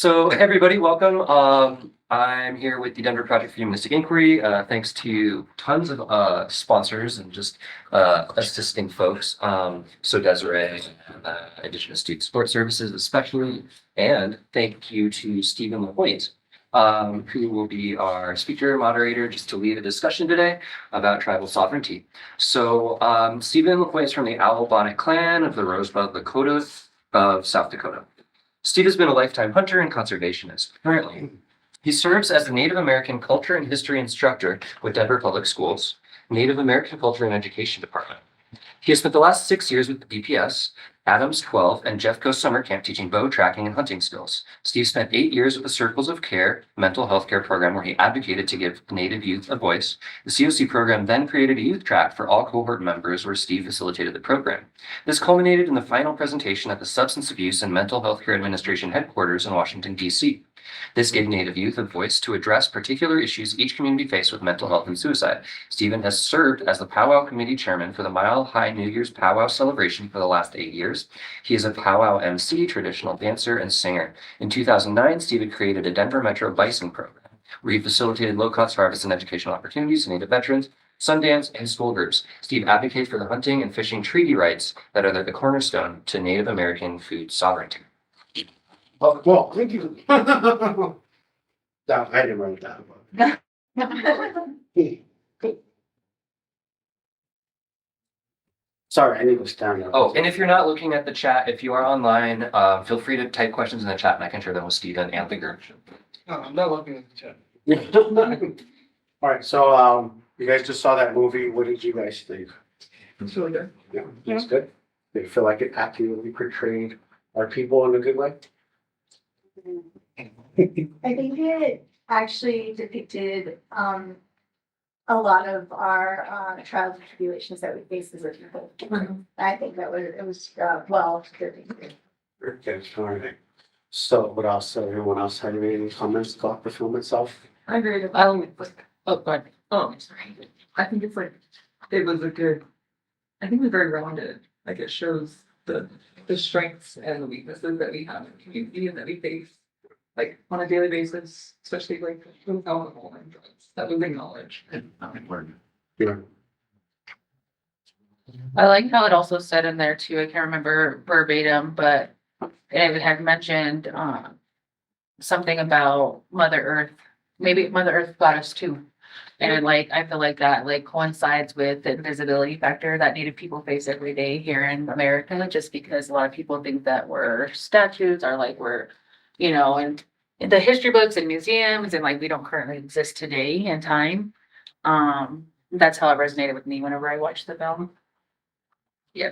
So everybody, welcome. I'm here with the Denver Project for Humanistic Inquiry. Thanks to tons of sponsors and just assisting folks. So Desiree, Indigenous Student Support Services especially, and thank you to Stephen LaPointe, who will be our speaker moderator just to lead a discussion today about tribal sovereignty. So Stephen LaPointe is from the Owl Bonnet clan of the Rosebud Lakotas of South Dakota. Steve has been a lifetime hunter and conservationist. Currently, he serves as the Native American Culture and History instructor with Denver Public Schools, Native American Culture and Education Department. He has spent the last 6 years with the DPS, Adams 12, and Jeffco Summer Camp teaching bow tracking and hunting skills. Steve spent 8 years with the Circles of Care mental health care program where he advocated to give Native youth a voice. The COC program then created a youth track for all cohort members where Steve facilitated the program. This culminated in the final presentation at the Substance Abuse and Mental Health Care Administration headquarters in Washington, D.C. This gave Native youth a voice to address particular issues each community faced with mental health and suicide. Stephen has served as the Powwow Committee Chairman for the Mile High New Year's Powwow celebration for the last 8 years. He is a powwow MC, traditional dancer, and singer. In 2009, Stephen created a Denver Metro Bison program, where he facilitated low-cost harvest and educational opportunities to Native veterans, Sundance, and school groups. Steve advocates for the hunting and fishing treaty rights that are the cornerstone to Native American food sovereignty. Well, thank you. No, I didn't write that. Sorry, I need to stand up. Oh, and if you're not looking at the chat, if you are online, feel free to type questions in the chat and I can share them with Stephen and the group. No, I'm not looking at the chat. All right, so you guys just saw that movie. What did you guys think? It's really good. Yeah, it's good. Do you feel like it accurately portrayed our people in a good way? I think it actually depicted a lot of our trials and tribulations that we face as a people. I think that was well depicted. Okay, all right. So what else? Everyone else have any comments about the film itself? I agree. I don't like. Oh, God. Oh, sorry. I think it's like it was a good. I think it was very rounded. Like it shows the strengths and the weaknesses that we have in the community and that we face, like on a daily basis, especially like with alcohol and drugs. That was acknowledged and important. Yeah. I like how it also said in there too, I can't remember verbatim, but it had mentioned something about Mother Earth, maybe Mother Earth goddess too. And like I feel like that like coincides with the invisibility factor that Native people face every day here in America, just because a lot of people think that we're statues or like we're, you know, and in the history books and museums and like we don't currently exist today in time. That's how it resonated with me whenever I watched the film. Yeah,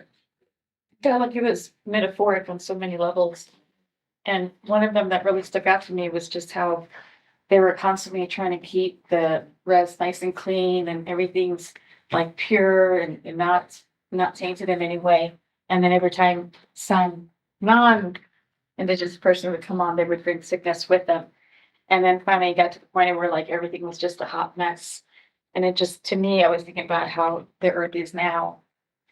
like it was metaphoric on so many levels. And one of them that really stuck out to me was just how they were constantly trying to keep the res nice and clean and everything's like pure and not tainted in any way. And then every time some non-indigenous person would come on, they would bring sickness with them. And then finally it got to the point where like everything was just a hot mess. And it just, to me, I was thinking about how the earth is now,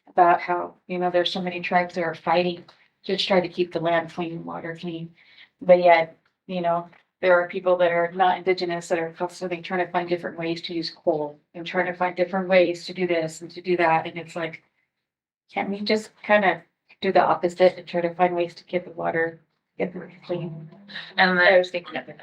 about how, you know, there's so many tribes that are fighting to try to keep the land clean, water clean. But yet, you know, there are people that are not indigenous that are constantly trying to find different ways to use coal and trying to find different ways to do this and to do that. And it's like, can't we just kind of do the opposite and try to find ways to get the water, get the earth clean? And I then was thinking of it.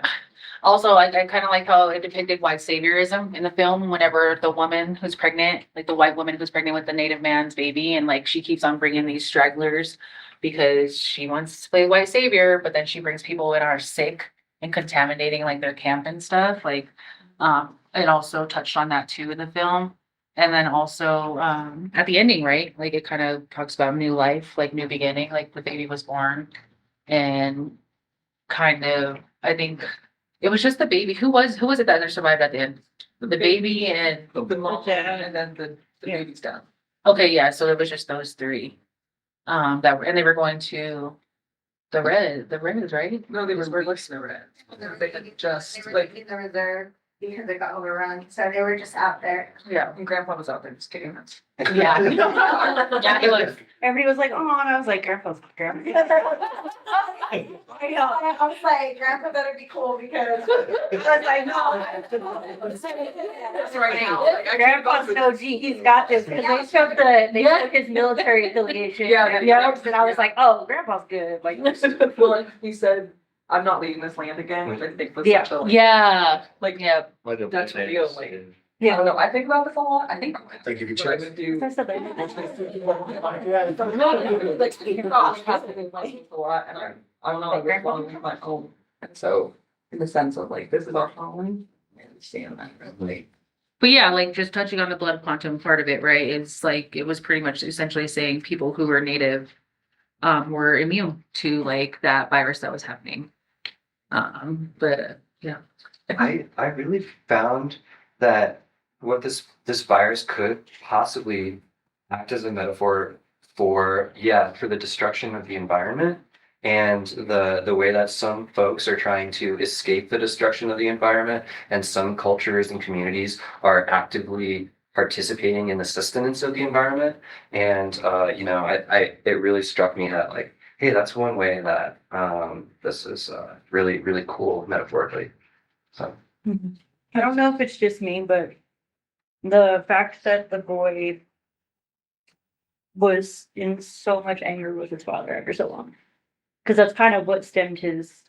also I kind of like how it depicted white saviorism in the film whenever the woman who's pregnant, like the white woman who's pregnant with the native man's baby, and like she keeps on bringing these stragglers because she wants to play white savior, but then she brings people that are sick and contaminating like their camp and stuff. Like it also touched on that too in the film. And then also at the ending, right? Like it kind of talks about new life, like new beginning, like the baby was born. And kind of I think it was just the baby. Who was it that survived at the end? The baby and The mom and then the baby's down. okay, yeah, so it was just those three. That were, and they were going to the reds, right? No, they were listening to it. They had just like the reserve. because it got overrun, so they were just out there. Yeah, and grandpa was out there just kicking us. Yeah. Yeah, it was. Everybody was like, oh, and I was like, grandpa's grandpa. I know, I was like, grandpa better be cool because, I know. That's right now. Like, I can't go Grandpa's through no this. G, he's got this, because they showed his military affiliation. Yeah, Yeah, and I was like, oh, grandpa's good, like. Well, like he said, I'm not leaving this land again, which I think was Yeah. such a, Yeah, like, yeah. that's real, like, I Yeah. don't know, I think about this a lot, I think. Thank you for what I checking. would do. I said that. Like, thinking about happening a lot, and I don't know, I really want to leave my home, and so, in the sense of like, this is our home, I understand that, really. But yeah, like just touching on the blood quantum part of it, right? It's like, it was pretty much essentially saying people who were native were immune to like that virus that was happening. But yeah. I really found that what this virus could possibly act as a metaphor for the destruction of the environment and the way that some folks are trying to escape the destruction of the environment, and some cultures and communities are actively participating in the sustenance of the environment. And it really struck me that like, hey, that's one way that this is really, really cool metaphorically. So I don't know if it's just me, but the fact that the boy was in so much anger with his father after so long. Because that's kind of what stemmed his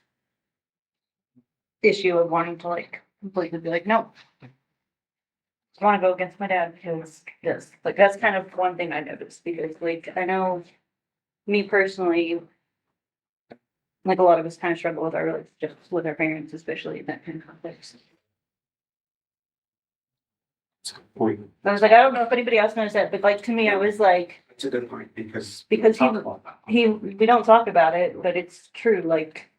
issue of wanting to like completely be like, no. I want to go against my dad because this, like, that's kind of one thing I noticed because like, I know me personally, like a lot of us kind of struggle with our relationships with our parents, especially in that kind of context. That's a good point. I was like, I don't know if anybody else knows that, but like to me, I was like, It's a good point because. Because he- talk about that. we don't talk about it, but it's true. Like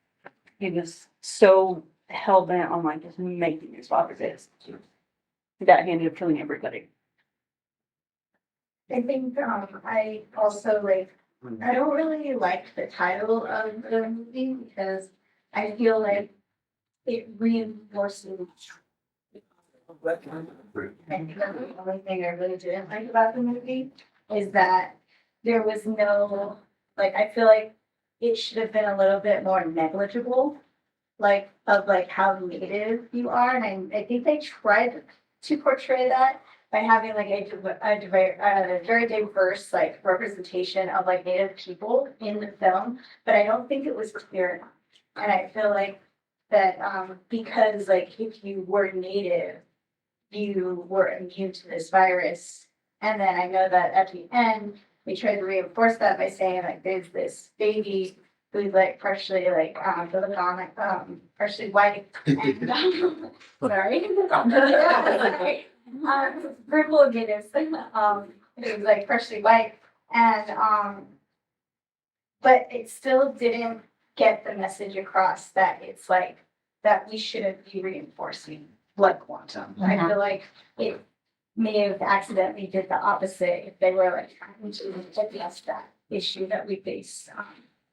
he was so hell bent on like just making his father this that he ended up killing everybody. I think, I also like, I don't really like the title of the movie because I feel like it reinforces. I think that's the only thing I really didn't like about the movie is that there was no, like, I feel like it should have been a little bit more negligible, like, of like how native you are, and I think they tried to portray that by having like a very diverse like representation of like native people in the film, but I don't think it was clear enough. And I feel like that because like if you were native, you were immune to this virus. And then I know that at the end, we tried to reinforce that by saying like there's this baby who's like partially like partially white and sorry. Purple Guinness, it was like partially white and but it still didn't get the message across that it's like that we shouldn't be reinforcing blood quantum. I feel like it may have accidentally did the opposite if they were like trying to address that issue that we face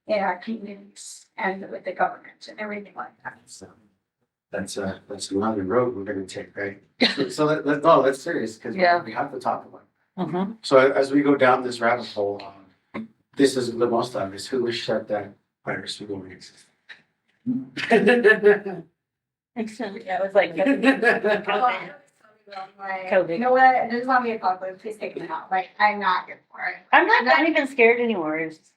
in our communities and with the government and everything like that. So That's another road we're gonna take, right? So that's serious, because Yeah. we have to talk about it. Mm-hmm. So as we go down this rabbit hole, this is the most obvious, who wish that virus would go exist? Yeah, it was like COVID. You know what? There's not be a conflict. Please take me out. Like I'm not here for it. I'm not even scared anymore. It's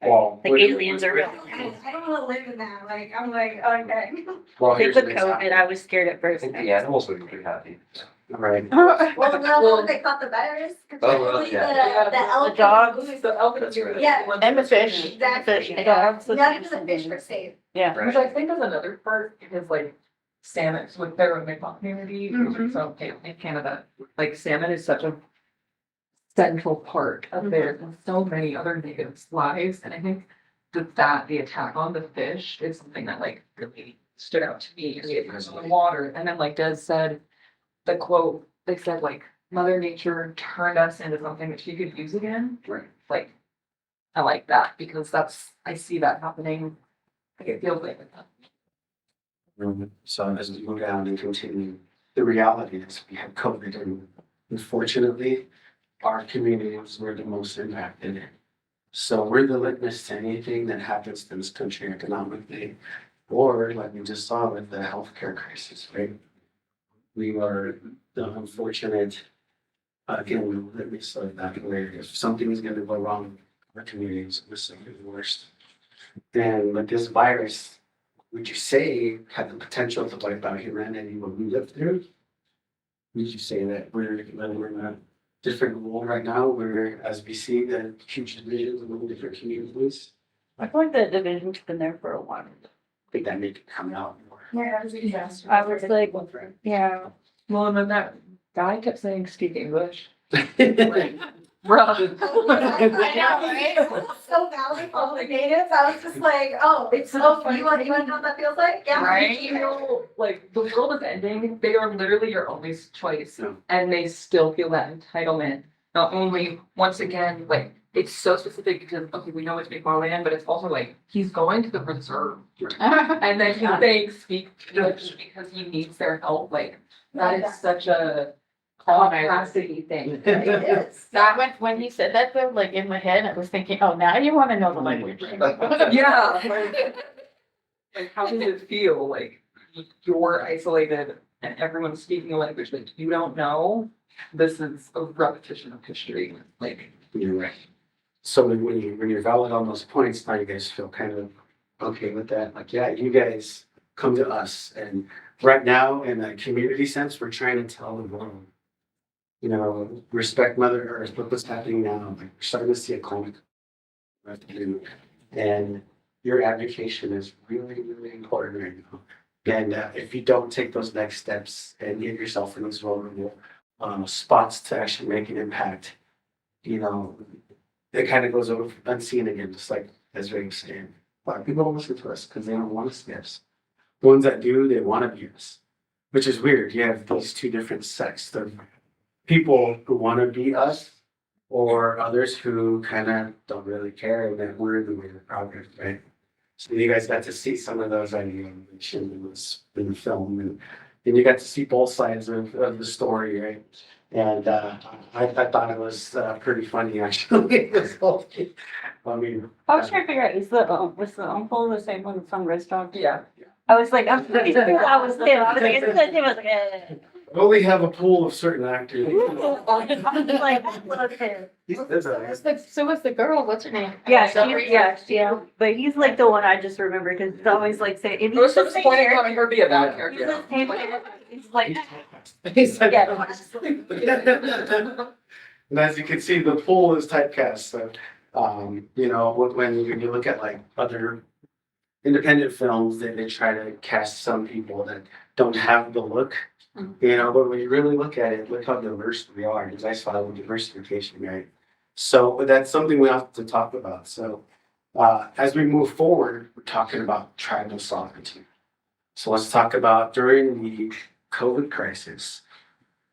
Well, like aliens are real. I don't want to live in that. Like I'm like okay. well, Like here's with the COVID, I was scared at I first. think the animals would be pretty happy. All right. Well, no, they caught the virus. Oh, well, yeah. The elephant dogs. moose. The elephants are. Yeah. And the fish. Exactly. Fish, the dogs. None of the fish were safe. Yeah. Which I think is another part, because like salmon with their own community, so in Canada, like salmon is such a central part of theirs and so many other natives' lives, and I think that the attack on the fish is something that like really stood out to me, because of the water, and then like Des said, the quote, they said like Mother Nature turned us into something that she could use again, like I like that, because I see that happening, like it feels like that. So as we go down and continue, the reality is we have COVID and unfortunately, our communities were the most impacted. So we're the litmus to anything that happens to this country economically, or like we just saw with the healthcare crisis, right? We are the unfortunate, again, let me say that where if something is gonna go wrong, our communities are the worst. And with this virus, would you say had the potential to wipe out humanity what we lived through? Would you say that we're in a different world right now where as we see the huge divisions among different communities? I feel like the division's been there for a while. I think that may be coming out more. Yeah, it was a disaster. I was like, yeah. Well, and then that guy kept saying speak English. I know, right? It was so valid for all the natives. I was just like, oh, it's so funny. You wanna know what that feels like? Yeah. Right? You know, like the world is ending. They are literally your only choice, Yeah. and they still feel that entitlement. Not only, once again, like it's so specific because okay, we know it's McFarland, but it's also like he's going to the reserve, and then he's saying speak English because he needs their help. Like that is such a capacity thing. It is. That when he said that though, like in my head, I was thinking, oh, now you wanna know the language. Yeah. Like how does it feel? Like you're isolated and everyone's speaking a language that you don't know. This is a repetition of history. Like You're right. So when you're valid on those points, now you guys feel kind of okay with that. Like, yeah, you guys come to us, and right now, in a community sense, we're trying to tell the world, you know, respect Mother Earth. Look what's happening now. Like, we're starting to see a climate we have to do, and your advocation is really, really important right now. And if you don't take those next steps and get yourself in these vulnerable spots to actually make an impact, you know, it kind of goes over unseen again, just like Desiree was saying. A lot of people don't listen to us because they don't want to see us. The ones that do, they want to be us, which is weird. You have these two different sects of people who want to be us, or others who kind of don't really care and that we're the way of progress, right? So you guys got to see some of those ideas in the film, and you got to see both sides of the story, right? And I thought it was pretty funny actually. This whole thing. I mean, I was trying to figure out, was the uncle the same one that's on Red Dog? yeah. I was like, I was like, we only have a pool of certain actors. so was the girl, what's her name? Yeah, but he's like the one I just remember because he's always like saying. It was so disappointing having her be a bad character. He's like, And as you can see, the pool is typecast. So, you know, when you look at like other independent films, they try to cast some people that don't have the look, you know, but when you really look at it, look how diverse we are. Because I saw with diversification, right? So, but that's something we have to talk about. So, as we move forward, we're talking about tribal sovereignty. So let's talk about during the COVID crisis.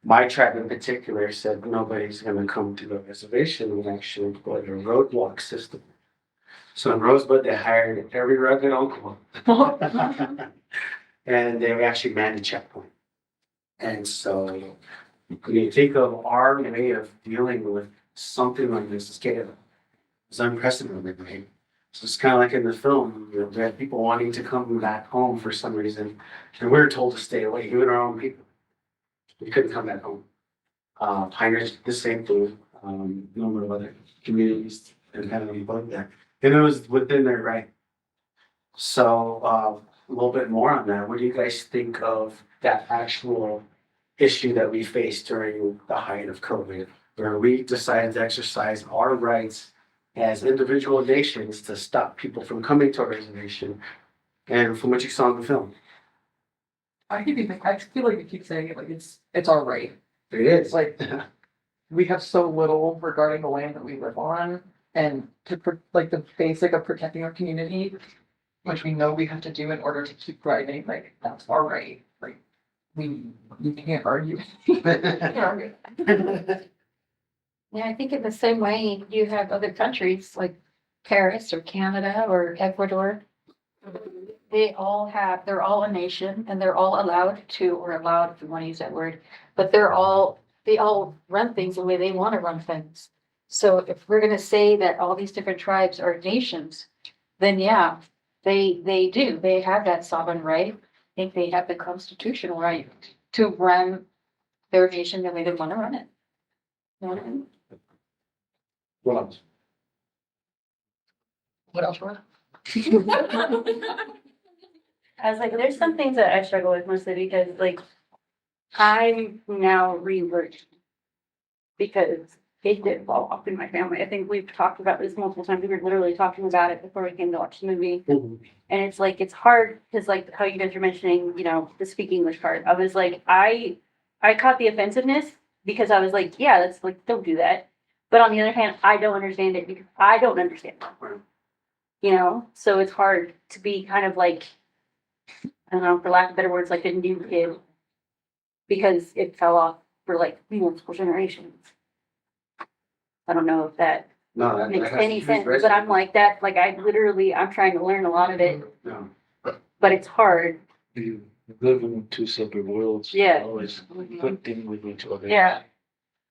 My tribe in particular said nobody's going to come to the reservation and actually put a roadblock system. So in Rosebud, they hired every rugged uncle. And they actually manned a checkpoint. And so when you think of our way of dealing with something like this scale, it's unprecedented, right? So it's kind of like in the film, you know, we had people wanting to come back home for some reason, and we were told to stay away, even our own people. We couldn't come back home. Pine Ridge, the same thing, a number of other communities and having them bug that. And it was within their right. So a little bit more on that. What do you guys think of that actual issue that we faced during the height of COVID, where we decided to exercise our rights as individual nations to stop people from coming to our reservation, and from what you saw in the film? I feel like we keep saying it like it's our right. It is. It's like we have so little regarding the land that we live on, and like the basic of protecting our community, which we know we have to do in order to keep thriving. Like that's our right. Like you can't argue. Yeah, I think in the same way you have other countries like Paris or Canada or Ecuador they all have, they're all a nation and they're all allowed to, or allowed, if you want to use that word, but they all run things the way they want to run things. So if we're gonna say that all these different tribes are nations, then yeah, they do, they have that sovereign right. I think they have the constitutional right to run their nation the way they want to run it. You know what I mean? What else? What else, Rhonda? I was like, there's some things that I struggle with mostly because like I'm now relearning because it did fall off in my family. I think we've talked about this multiple times. We were literally talking about it before we came to watch the movie. Mhm. And it's like, it's hard because like how you guys were mentioning, you know, the speak English part. I was like, I caught the offensiveness because I was like, yeah, that's like, don't do that. But on the other hand, I don't understand it because I don't understand it. You know, so it's hard to be kind of like, I don't know, for lack of better words, like a new kid because it fell off for like multiple generations. I don't know if that No, that makes has to any be sense, addressed. but I'm like that, like I literally, I'm trying to learn a lot of it, No. but it's hard. You live in two separate worlds. Yeah. Always conflicting with each other. Yeah.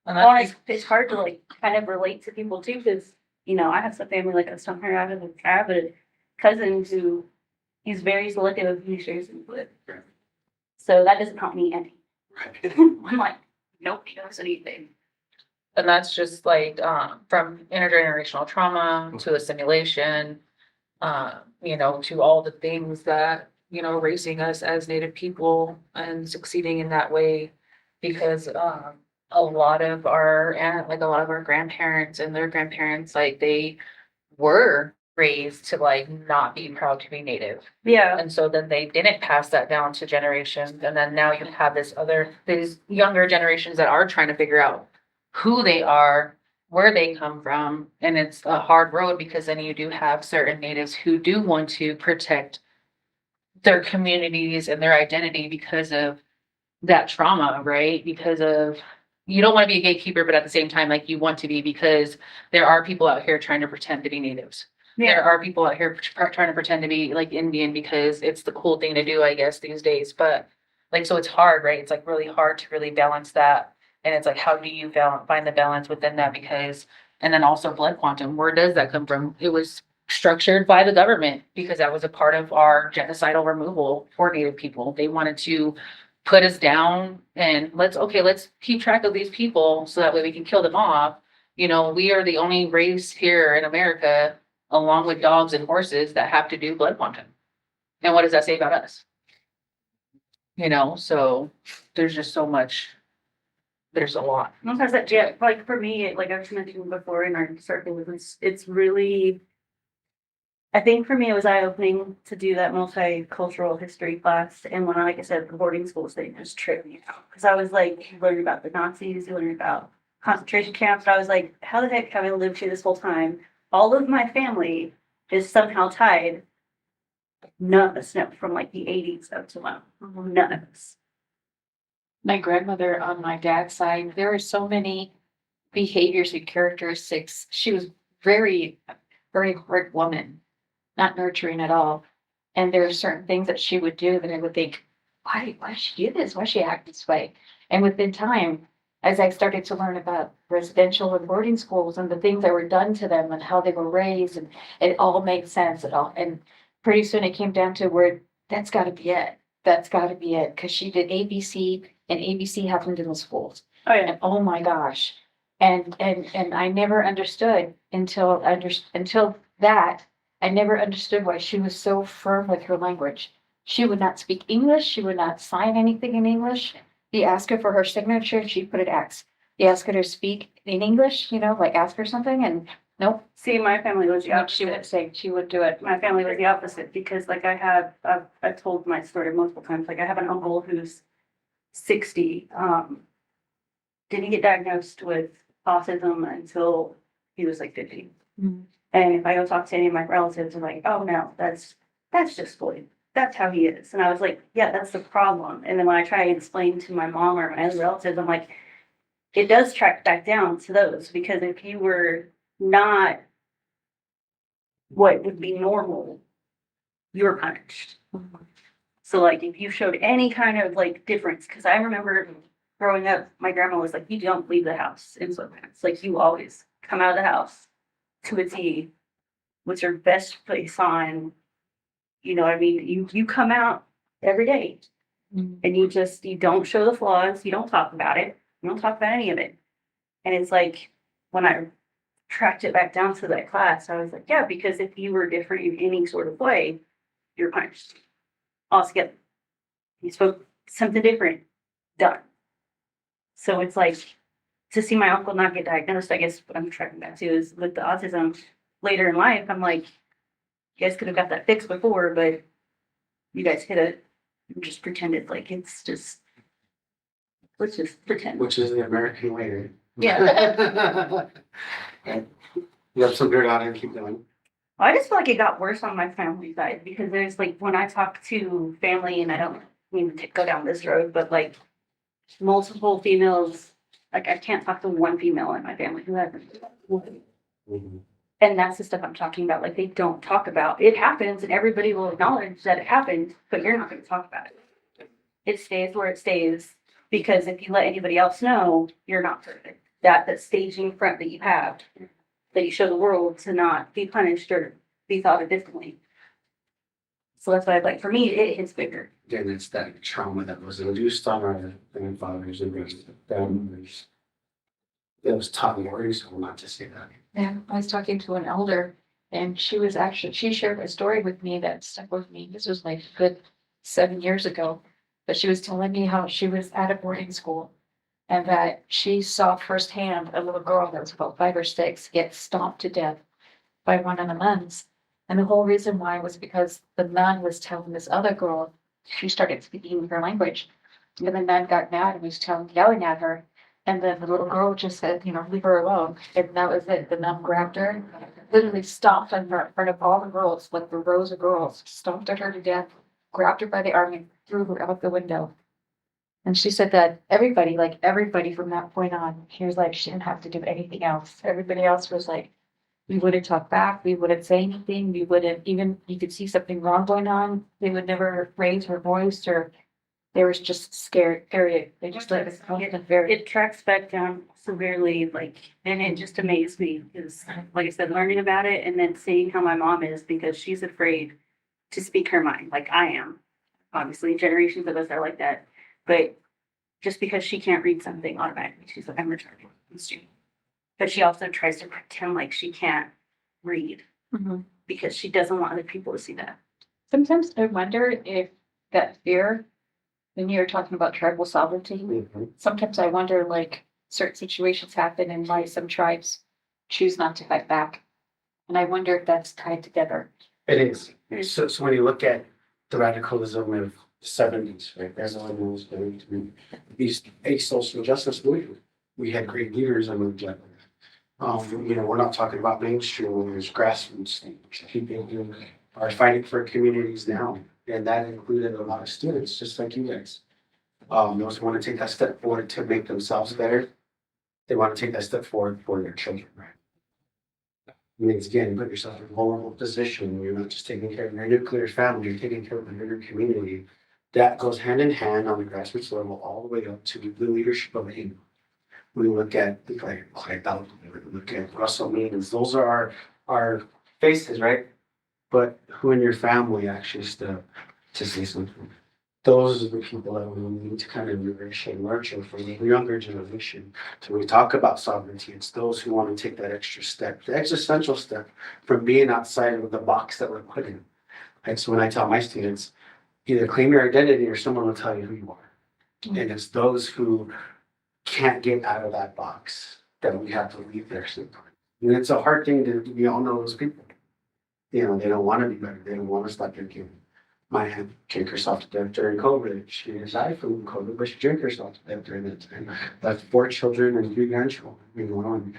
And Well, that's, it's hard to like kind of relate to people too, because, you know, I have some family, like I was telling her, I have a cousin who he's very selective of who he shares things with. So that doesn't help me any. Right. I'm like, nobody knows anything. And that's just like, from intergenerational trauma to assimilation, you know, to all the things that, you know, raising us as Native people and succeeding in that way. Because, a lot of our, and like a lot of our grandparents and their grandparents, like they were raised to like not be proud to be Native. Yeah. And so then they didn't pass that down to generations. And then now you have these younger generations that are trying to figure out who they are, where they come from. And it's a hard road because then you do have certain natives who do want to protect their communities and their identity because of that trauma, right? Because of, you don't want to be a gatekeeper, but at the same time, like you want to be, because there are people out here trying to pretend to be natives. There are people out here trying to pretend to be like Indian because it's the cool thing to do, I guess, these days. But like, so it's hard, right? It's like really hard to really balance that. And it's like, how do you find the balance within that? Because, and then also blood quantum, where does that come from? It was structured by the government because that was a part of our genocidal removal for Native people. They wanted to put us down and let's keep track of these people so that way we can kill them off. You know, we are the only race here in America, along with dogs and horses, that have to do blood quantum. And what does that say about us? You know, so there's just so much, there's a lot. Sometimes that, yeah, like for me, like I was mentioning before in our circle, it's really, I think for me, it was eye-opening to do that multicultural history class. And when, like I said, the boarding schools, they just tripped me out. Because I was like, learning about the Nazis, learning about concentration camps. And I was like, how the heck have I lived here this whole time? All of my family is somehow tied. None of us know from like the 80s up to now. None of us. My grandmother on my dad's side, there were so many behaviors and characteristics. She was very, very hard woman, not nurturing at all. And there are certain things that she would do that I would think, why does she do this? Why does she act this way? And within time, as I started to learn about residential and boarding schools and the things that were done to them and how they were raised, and it all made sense at all. And pretty soon it came down to where that's got to be it. That's got to be it. Because she did ABC, and ABC happened in the schools. Oh yeah. And oh my gosh. And I never understood until that. I never understood why she was so firm with her language. She would not speak English. She would not sign anything in English. You ask her for her signature, she'd put it X. You ask her to speak in English, you know, like ask her something, and nope. See, my family was the What she would opposite. say, she would do it. My family was the opposite because like I've told my story multiple times. Like I have an uncle who's 60, didn't get diagnosed with autism until he was like 50. Mhm. And if I go talk to any of my relatives, I'm like, oh no, that's just Floyd. That's how he is. And I was like, yeah, that's the problem. And then when I try and explain to my mom or my other relatives, I'm like, it does track back down to those because if you were not what would be normal, you were punished. So like if you showed any kind of like difference, because I remember growing up, my grandma was like, you don't leave the house in sweatpants. Like you always come out of the house to a T with your best face on. You know what I mean? You come out every day and you don't show the flaws, you don't talk about it, you don't talk about any of it. And it's like when I tracked it back down to that class, I was like, yeah, because if you were different in any sort of way, you're punished altogether. You spoke something different, done. So it's like to see my uncle not get diagnosed, I guess what I'm tracking back to is with the autism later in life. I'm like, you guys could have got that fixed before, but you guys hit it and just pretended like it's just, let's just pretend. Which is the American way, right? Yeah. You have some dirt on it, keep going. I just feel like it got worse on my family side because there's like when I talk to family, and I don't mean to go down this road, but like multiple females, like I can't talk to one female in my family who hasn't. Mhm. And that's the stuff I'm talking about. Like they don't talk about it happens, and everybody will acknowledge that it happened, but you're not going to talk about it. It stays where it stays because if you let anybody else know, you're not perfect. That staging front that you have, that you show the world to not be punished or be thought of differently. So that's why, like, for me, it hits bigger. Again, it's that trauma that was induced on our grandfathers and grandmothers. It was taught words, so not to say that. Yeah, I was talking to an elder and she shared a story with me that stuck with me. This was like a good 7 years ago. But she was telling me how she was at a boarding school and that she saw firsthand a little girl that was about 5 or 6 get stomped to death by one of the nuns. And the whole reason why was because the nun was telling this other girl, she started speaking her language. And the nun got mad and was yelling at her. And then the little girl just said, leave her alone. And that was it. The nun grabbed her, literally stomped on her in front of all the girls, like the rows of girls, stomped at her to death, grabbed her by the arm and threw her out the window. And she said that everybody from that point on, she was like, she didn't have to do anything else. Everybody else was like, we wouldn't talk back, we wouldn't say anything, we wouldn't even, you could see something wrong going on, they would never raise her voice or they were just scared, period. They just let it come and very. It tracks back down severely, like, and it just amazed me because, like I said, learning about it and then seeing how my mom is because she's afraid to speak her mind, like I am. Obviously, generations of us are like that, but just because she can't read something automatically, she's like, I'm retarded. I'm stupid. But she also tries to pretend like she can't read Mhm. because she doesn't want other people to see that. Sometimes I wonder if that fear, when you're talking about tribal sovereignty, Mhm. sometimes I wonder like certain situations happen and why some tribes choose not to fight back. And I wonder if that's tied together. It is. So when you look at the radicalism of the 70s, right, there's a lot was going to be a social justice movement. We had great leaders in the we're not talking about mainstream, there's grassroots things. People who are fighting for communities now, and that included a lot of students, just like you guys. Those who want to take that step forward to make themselves better, they want to take that step forward for their children, right? I mean, again, put yourself in a vulnerable position. You're not just taking care of your nuclear family, you're taking care of the bigger community. That goes hand in hand on the grassroots level, all the way up to the leadership of AIM. We look at like Clay Bell, we look at Russell Means. Those are our faces, right? But who in your family actually stood up to say something? Those are the people that we need to kind of nourish and nurture for the younger generation. So we talk about sovereignty. It's those who want to take that extra step, the existential step from being outside of the box that we're put in. And so when I tell my students, either claim your identity or someone will tell you who you are. And it's those who can't get out of that box that we have to leave there sometimes. And it's a hard thing to, we all know those people. They don't want to be better. They don't want to stop drinking. My aunt drank herself to death during COVID. She didn't die from COVID, but she drank herself to death during that time. Left 4 children and 3 grandchildren.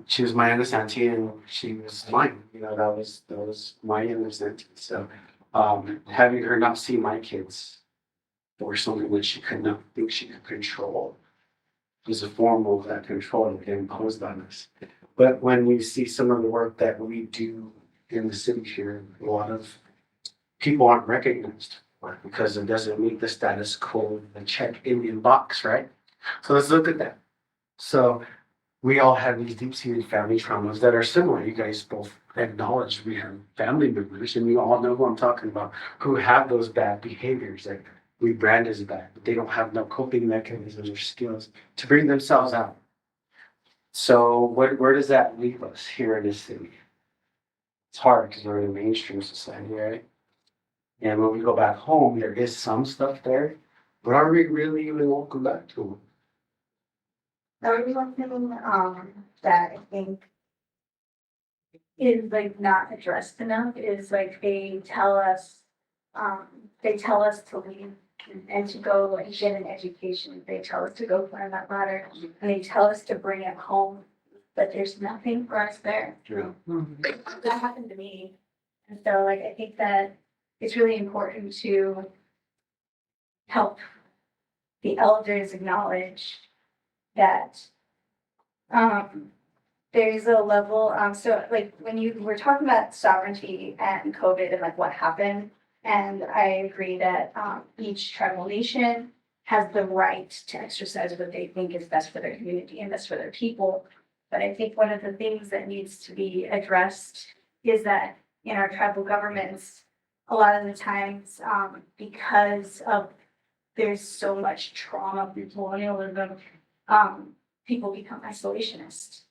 She was my youngest auntie and she was mine. That was my youngest auntie. So having her not see my kids or something that she could not think she could control was a form of that control that get imposed on us. But when we see some of the work that we do in the city here, a lot of people aren't recognized for because it doesn't meet the status quo, the check Indian box, right? So let's look at that. So we all have these deep-seated family traumas that are similar. You guys both acknowledge we have family members, and you all know who I'm talking about, who have those bad behaviors that we brand as bad, but they don't have no coping mechanisms or skills to bring themselves out. So where does that leave us here in this city? It's hard because we're in a mainstream society, right? And when we go back home, there is some stuff there, but are we really even welcome back to them? That was one thing, that I think is like not addressed enough is like they tell us to leave and to go and get an education. They tell us to go climb that ladder and they tell us to bring it home, but there's nothing for us there. That happened to me. And so like, I think that it's really important to help the elders acknowledge that there's a level, so like when you were talking about sovereignty and COVID and like what happened, and I agree that each tribal nation has the right to exercise what they think is best for their community and best for their people. But I think one of the things that needs to be addressed is that in our tribal governments, a lot of the times, because of there's so much trauma through colonialism, people become isolationist.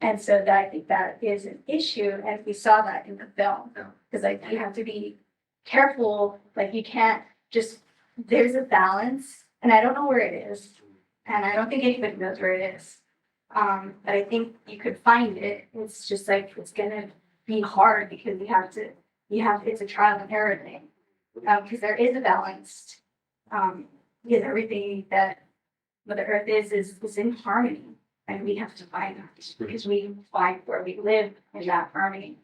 And so that I think that is an issue, and we saw that in the film. Because like you have to be careful, like you can't just, there's a balance, and I don't know where it is, and I don't think anybody knows where it is. But I think you could find it. It's just like it's gonna be hard because it's a trial and error thing. Because there is a balance. Because everything that Mother Earth is in harmony. And we have to find that because we find where we live in that harmony.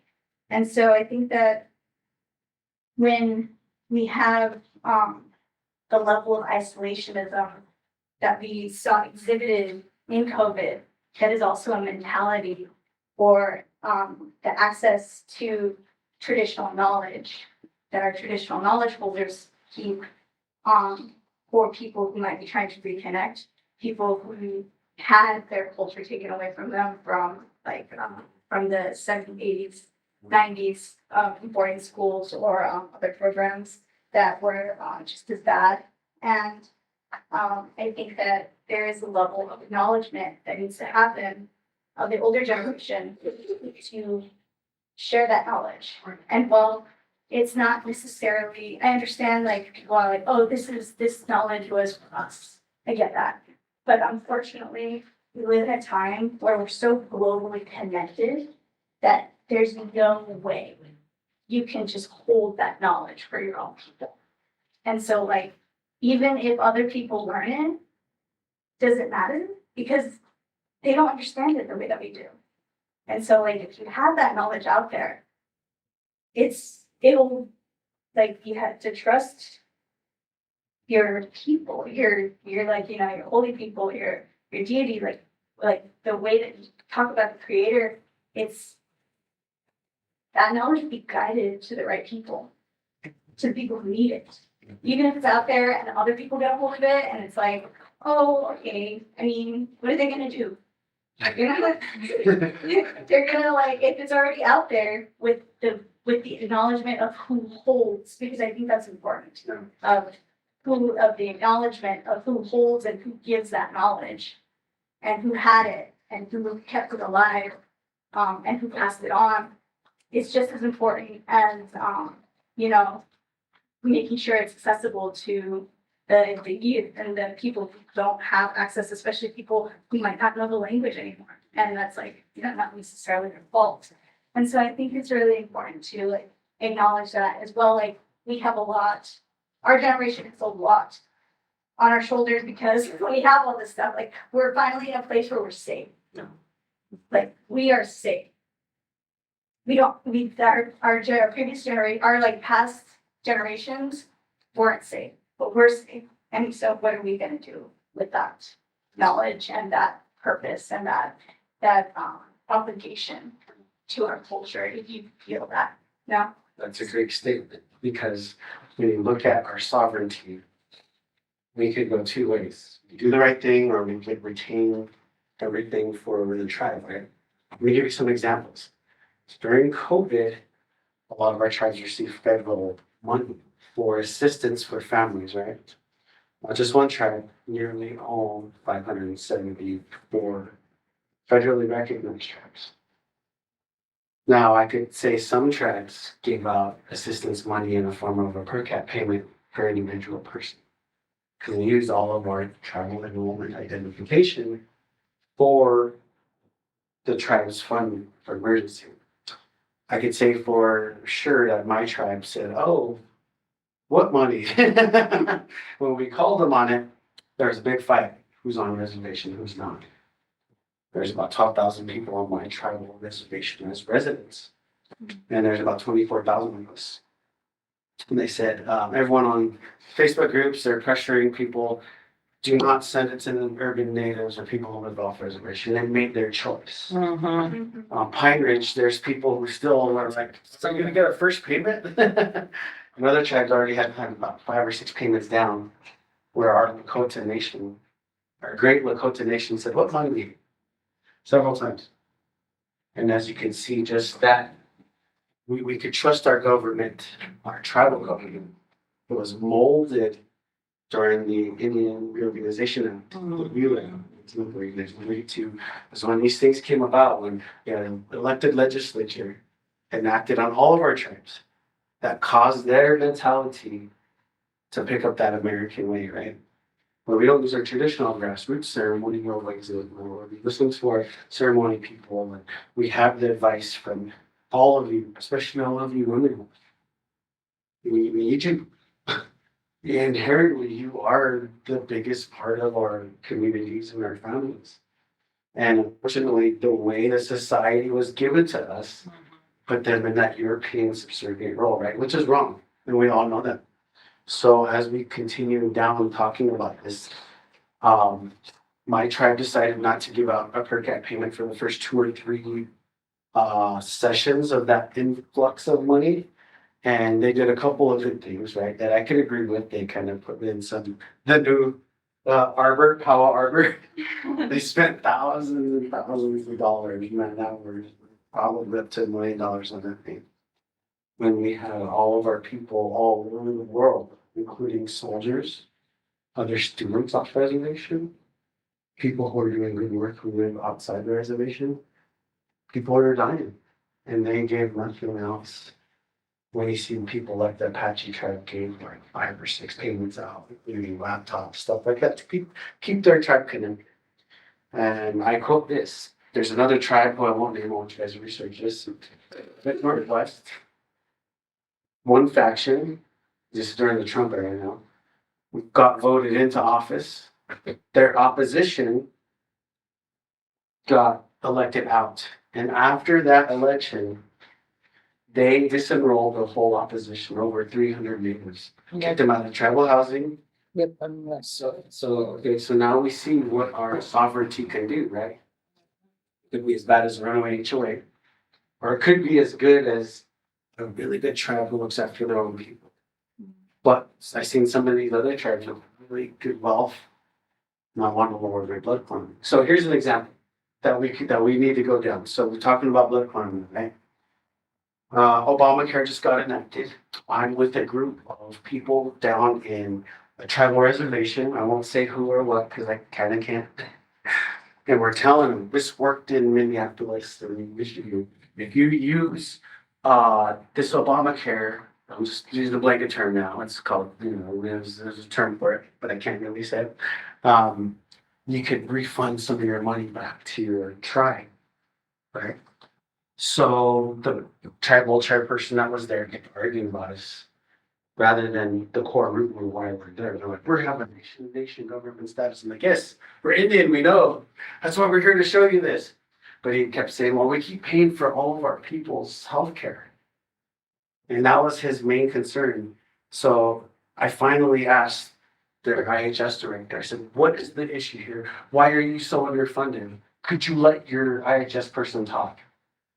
And so I think that when we have the level of isolationism that we saw exhibited in COVID, that is also a mentality for the access to traditional knowledge that our traditional knowledge holders keep for people who might be trying to reconnect, people who had their culture taken away from them from from the 70s, 80s, 90s, boarding schools or other programs that were just as bad. And I think that there is a level of acknowledgement that needs to happen of the older generation to share that knowledge. And while it's not necessarily, I understand like people are like, oh, this knowledge was for us. I get that. But unfortunately, we live in a time where we're so globally connected that there's no way you can just hold that knowledge for your own people. And so like, even if other people learn it, does it matter? Because they don't understand it the way that we do. And so like, if you have that knowledge out there, it'll like, you have to trust your people, your like, you know, your holy people, your deity, like the way that you talk about the creator, it's that knowledge will be guided to the right people, to the people who need it. Even if it's out there and other people get a hold of it and it's like, oh, okay, I mean, what are they gonna do? They're gonna like, if it's already out there with the acknowledgement of who holds, because I think that's important, of the acknowledgement of who holds and who gives that knowledge and who had it and who kept it alive and who passed it on. It's just as important as you know, making sure it's accessible to the youth and the people who don't have access, especially people who might not know the language anymore. And that's like, you know, not necessarily their fault. And so I think it's really important to like acknowledge that as well. Like we have a lot, our generation has a lot on our shoulders because we have all this stuff. Like we're finally in a place where we're safe. Like we are safe. Our previous generation, our like past generations weren't safe, but we're safe. And so what are we gonna do with that knowledge and that purpose and that obligation to our culture if you feel that? No? That's a great statement, because when you look at our sovereignty, we could go two ways. We do the right thing, or we could retain everything for the tribe, right? Let me give you some examples. During COVID, a lot of our tribes received federal money for assistance for families, right? Not just one tribe, nearly all 574 federally recognized tribes. Now, I could say some tribes gave out assistance money in the form of a per cap payment per individual person. Because we used all of our tribal enrollment identification for the tribe's fund for emergency. I could say for sure that my tribe said, "Oh, what money?" When we called them on it, there's a big fight. Who's on reservation, who's not? There's about 12,000 people on my tribal reservation as residents. And there's about 24,000 of us. And they said, everyone on Facebook groups, they're pressuring people, do not send it to the urban natives or people who live off reservation. They made their choice. Pine Ridge, there's people who still are like, so you're gonna get a first payment? Another tribe's already had about 5 or 6 payments down, where our Lakota Nation, our great Lakota Nation said, what money? Several times. And as you can see, just that, we could trust our government, our tribal government. It was molded during the Indian Reorganization Act, the ULA, 1942. Is when these things came about, when an elected legislature enacted on all of our tribes that caused their mentality to pick up that American way, right? Where we don't use our traditional grassroots ceremonial ways anymore. We listen to our ceremony people, and we have the advice from all of you, especially all of you women. We need you. Inherently, you are the biggest part of our communities and our families. And unfortunately, the way the society was given to us put them in that European subservient role, right? Which is wrong. And we all know that. So as we continue down talking about this, my tribe decided not to give out a per cap payment for the first 2 or 3 sessions of that influx of money. And they did a couple of good things, right, that I could agree with. They kind of put in the new Arbor, Powell Arbor. They spent thousands and thousands of dollars, man hours, probably up to $1 million on that thing. When we had all of our people all over the world, including soldiers, other students off reservation, people who are doing good work who live outside the reservation, people who are dying, and they gave nothing else. When you see people like the Apache tribe gave like 5 or 6 payments out, including laptops, stuff like that, to keep their tribe connected. And I quote this. There's another tribe who I won't name, I want you guys to research this. Northwest. One faction, this is during the Trump era now, got voted into office. Their opposition got elected out. And after that election, they disenrolled the whole opposition, over 300 natives. Kicked them out of tribal housing. Yep. So now we see what our sovereignty can do, right? It could be as bad as a runaway HOA, or it could be as good as a really good tribe who looks after their own people. But I've seen some of these other tribes with really good wealth not want to lower their blood quantum. So here's an example that we need to go down. So we're talking about blood quantum, right? Obamacare just got enacted. I'm with a group of people down in a tribal reservation. I won't say who or what because I kind of can't. And we're telling them this worked in Minneapolis or Michigan. If you use this Obamacare, I'm just using the blanket term now. It's called, there's a term for it, but I can't really say it. You could refund some of your money back to your tribe, right? So the tribal chairperson that was there kept arguing about us rather than the core root of why we're there. They're like, we're having nation government status. I'm like, yes, we're Indian, we know. That's why we're here to show you this. But he kept saying, well, we keep paying for all of our people's health care. And that was his main concern. So I finally asked their IHS director, I said, what is the issue here? Why are you so underfunded? Could you let your IHS person talk?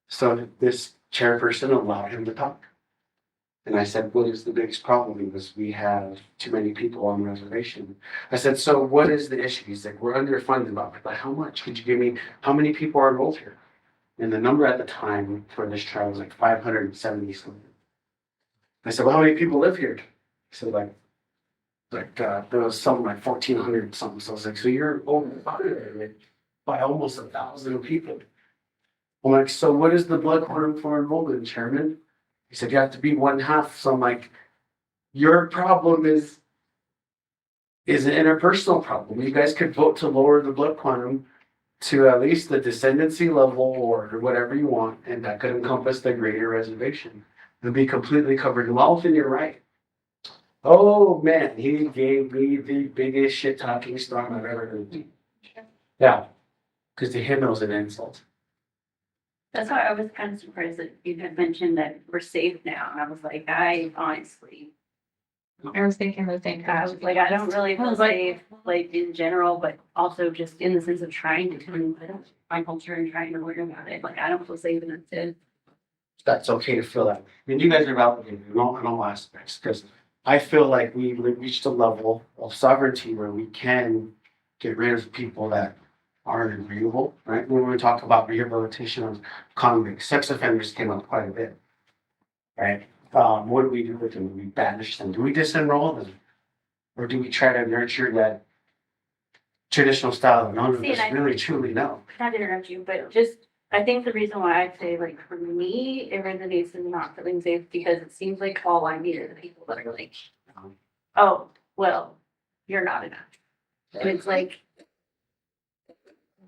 So this chairperson allowed him to talk. And I said, what is the biggest problem? Because we have too many people on the reservation. I said, so what is the issue? He's like, we're underfunded. About like, how much? Could you give me, how many people are enrolled here? And the number at the time for this trial was like 570 something. I said, well, how many people live here? He said, there was something like 1,400 something. So I was like, so you're over by almost 1,000 people. I'm like, so what is the blood quantum for enrollment, Chairman? He said, you have to be 1/2. So I'm like, your problem is an interpersonal problem. You guys could vote to lower the blood quantum to at least the descendancy level or whatever you want, and that could encompass the greater reservation. It'll be completely covered. Well, then you're right. Oh man, he gave me the biggest shit talking storm I've ever heard. Yeah, because to him it was an insult. That's why I was kind of surprised that you had mentioned that we're safe now. And I was like, I honestly, I was thinking the same thing. I was like, I don't really feel safe, like in general, but also just in the sense of trying to, I don't, my culture and trying to learn about it. Like, I don't feel safe enough to. That's okay to feel that. I mean, you guys are validated in all aspects, because I feel like we've reached a level of sovereignty where we can get rid of people that aren't agreeable, right? When we talk about rehabilitation of convicts, sex offenders came up quite a bit, right? What do we do with them? Do we banish them? Do we disenroll them? Or do we try to nurture that traditional style? None of See, us and I- really truly know. Not to interrupt you, but just, I think the reason why I say, like, for me, it resonates in not feeling safe because it seems like all I need are the people that are like, oh, well, you're not enough. And it's like,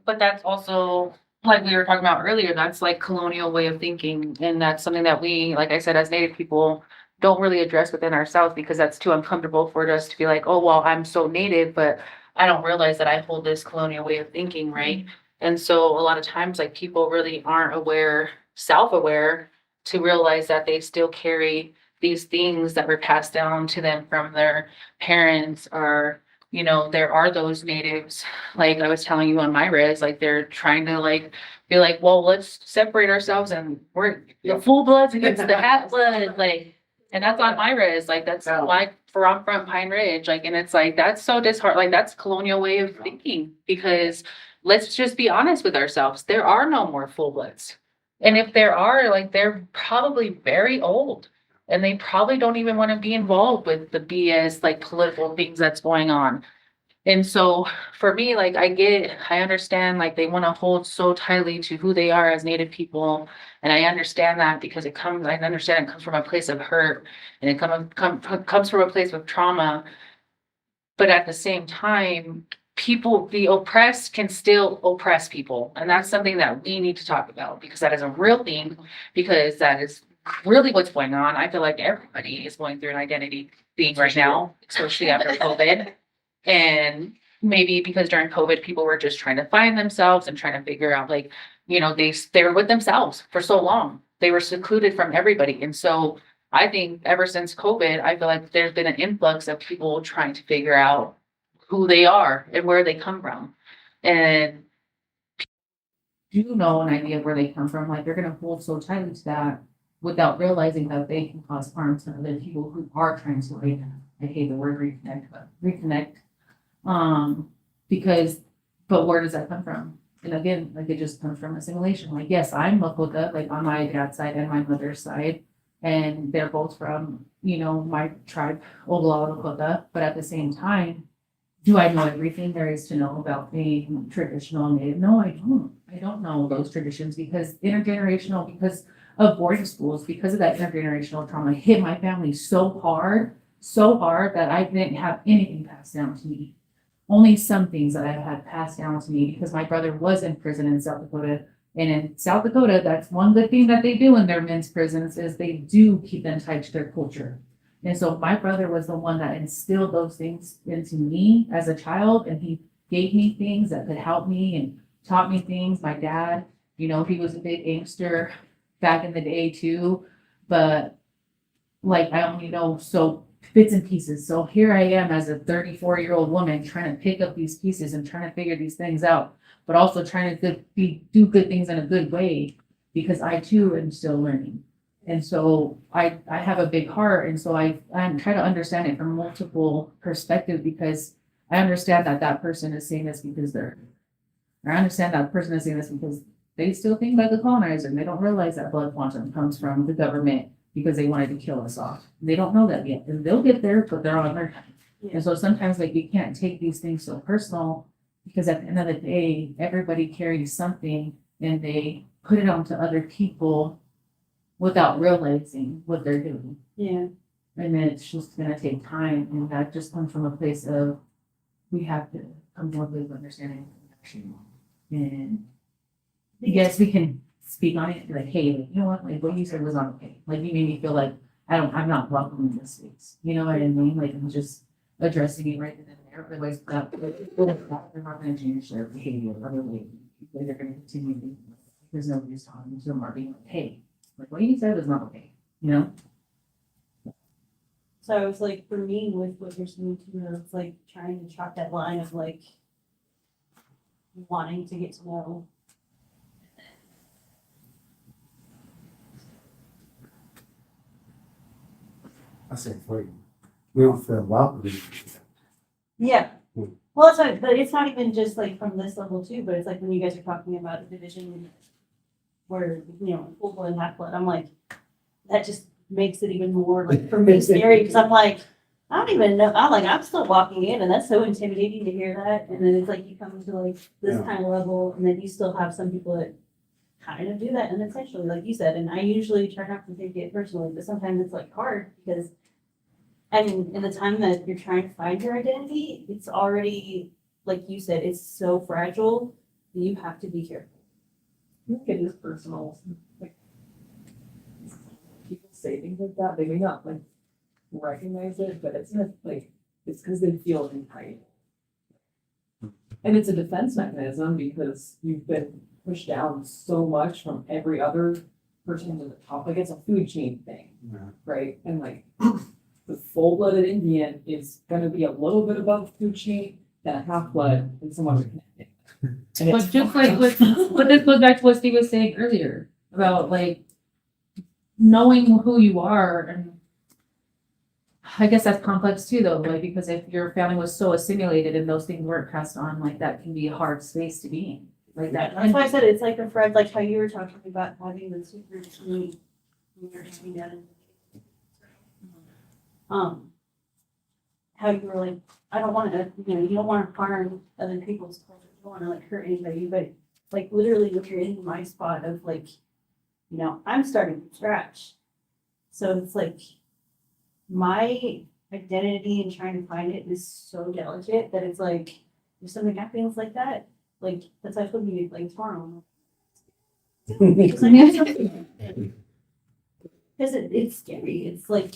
But that's also, like we were talking about earlier, that's like colonial way of thinking. And that's something that we, like I said, as Native people, don't really address within ourselves because that's too uncomfortable for us to be like, oh, well, I'm so Native, but I don't realize that I hold this colonial way of thinking, right? And so a lot of times, like people really aren't aware, self-aware, to realize that they still carry these things that were passed down to them from their parents or, you know, there are those natives, like I was telling you on my res, like they're trying to like be like, well, let's separate ourselves and we're the full bloods against the half blood, like, and that's on my res, like that's Yeah. why I'm from Pine Ridge, like, and it's like that's so disheartening, like that's colonial way of thinking because let's just be honest with ourselves, there are no more full bloods. And if there are, like, they're probably very old. And they probably don't even want to be involved with the BS, like political things that's going on. And so for me, like I understand like they want to hold so tightly to who they are as Native people. And I understand that because I understand it comes from a place of hurt and it comes from a place of trauma. But at the same time, people, the oppressed can still oppress people. And that's something that we need to talk about because that is a real thing, because that is really what's going on. I feel like everybody is going through an identity thing right now, especially after COVID. And maybe because during COVID, people were just trying to find themselves and trying to figure out, like, you know, they were with themselves for so long. They were secluded from everybody. And so I think ever since COVID, I feel like there's been an influx of people trying to figure out who they are and where they come from. And do know an idea of where they come from, like they're gonna hold so tightly to that without realizing that they can cause harm to other people who are trying to, like, I hate the word reconnect, but reconnect. Because, but where does that come from? And again, like it just comes from assimilation. Like, yes, I'm Lakota, like on my dad's side and my mother's side. And they're both from, you know, my tribe, Oglala Lakota. But at the same time, do I know everything there is to know about being traditional Native? No, I don't. I don't know those traditions because because of boarding schools, because of that intergenerational trauma hit my family so hard that I didn't have anything passed down to me. Only some things that I've had passed down to me because my brother was in prison in South Dakota. And in South Dakota, that's one good thing that they do in their men's prisons is they do keep them tied to their culture. And so my brother was the one that instilled those things into me as a child. And he gave me things that could help me and taught me things. My dad, you know, he was a big gangster back in the day too. But like, I only know so bits and pieces. So here I am as a 34-year-old woman trying to pick up these pieces and trying to figure these things out, but also trying to do good things in a good way because I too am still learning. And so I have a big heart, and so I try to understand it from multiple perspectives, because I understand that that person is saying this because or I understand that person is saying this because they still think like the colonizer, and they don't realize that blood quantum comes from the government because they wanted to kill us off. They don't know that yet, and they'll get there, but they're on their time. And so sometimes like you can't take these things so personal, because at the end of the day, everybody carries something and they put it onto other people without realizing what they're doing. Yeah. And then it's just gonna take time, and that just comes from a place of, we have to come to a place of understanding and action. And yes, we can speak on it, and be like, hey, like, you know what you said was not okay. Like, you made me feel like I'm not welcome in this space. You know what I mean? Like, I'm just addressing it right then and there. Otherwise, they're not gonna change their behavior. Otherwise, they're gonna continue to, because nobody's talking to them or being like, hey, like, what you said was not okay, you know? So it's like, for me, with what you're saying too, it's like trying to chalk that line of like wanting to get to know. I said for you, we don't feel welcome. Yeah. Hmm. Well, it's not, but it's not even just like from this level too, but it's like when you guys are talking about the division where, you know, full blood and half blood, I'm like, that just makes it even more like for me scary, because I'm like, I don't even know, I'm still walking in, and that's so intimidating to hear that. And then it's like you come to like this Yeah. kind of level, and then you still have some people that kind of do that unintentionally, like you said. And I usually try not to take it personally, but sometimes it's like hard because, I mean, in the time that you're trying to find your identity, it's already, like you said, it's so fragile that you have to be careful. I think it is personal. Like, people say things like that, they may not like recognize it, but it's not like, it's because they feel entitled. And it's a defense mechanism because you've been pushed down so much from every other person to the top. Like, it's a food chain thing, Yeah. right? And like, the full-blooded Indian is gonna be a little bit above food chain than a half-blood and someone reconnected. And But it's just like but this goes back to what Steve was saying earlier about like knowing who you are, and I guess that's complex too though, like, because if your family was so assimilated and those things weren't passed on, like that can be a hard space to be in. Like that. That's why I said it's like a thread, like how you were talking about having the super team when you're hanging down. How you were like, I don't want to, you know, you don't want to harm other people's culture, you don't want to like hurt anybody, but like literally if you're in my spot of like, you know, I'm starting from scratch. So it's like my identity and trying to find it is so delicate that it's like, if something happens like that, like that's why I told you like tomorrow. Because I know something. Because it's scary. It's like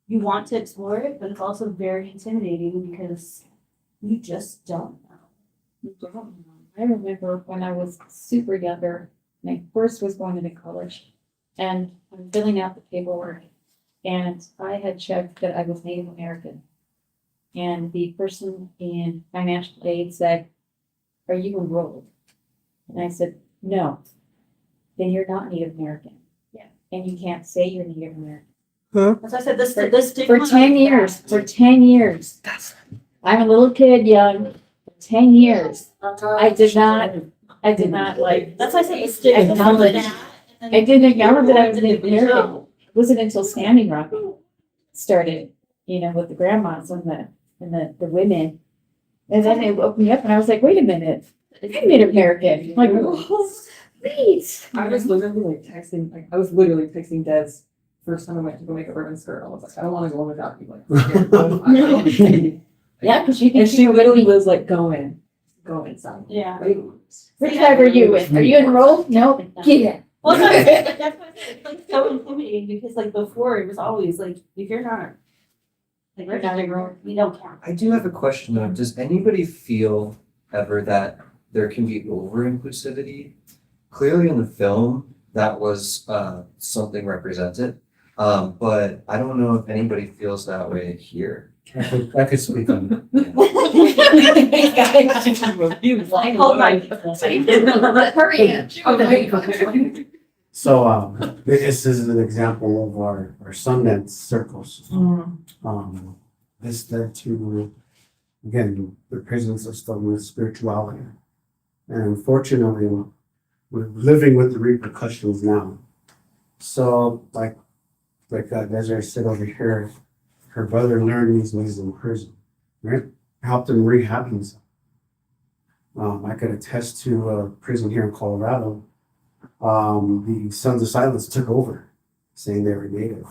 you want to explore it, but it's also very intimidating because you just don't know. I remember when I was super younger, and I first was going into college, and I'm filling out the paperwork, and I had checked that I was Native American. And the person in financial aid said, "Are you enrolled?" And I said, "No." "Then you're not Native American." Yeah. "And you can't say you're Native American." That's why I said this For stigma 10 of years, that. for 10 years. I'm a little kid, young, for 10 years. I did not like, That's why I said the stigma. Acknowledge. of that, and I then didn't acknowledge that I was people Native American. It wasn't until Standing Rock started, you know, with the grandmas and the women. And then it opened me up and I was like, wait a minute, I'm Native American. Like, oh, wait. I was literally texting Des first time I went to go make a ribbon skirt. I was like, I don't want to go without you. Like, Yeah, because you and think she literally was like, go inside. Yeah. which tribe are you with? Are you enrolled? No, get it. Well, that's why I said it's like so intimidating because like before it was always like if you're not like You're not enrolled. you don't count. I do have a question though. Does anybody feel ever that there can be over inclusivity? Clearly in the film, that was something represented. But I don't know if anybody feels that way here. I could speak on Hold my. Hurry up. So, this is an example of our Sundance circles. This led to, again, the prison system with spirituality. And unfortunately, we're living with the repercussions now. So, like Desiree said over here, her brother learned these ways in prison, right? Helped him rehab himself. I could attest to a prison here in Colorado. The Sons of Silence took over, saying they were native,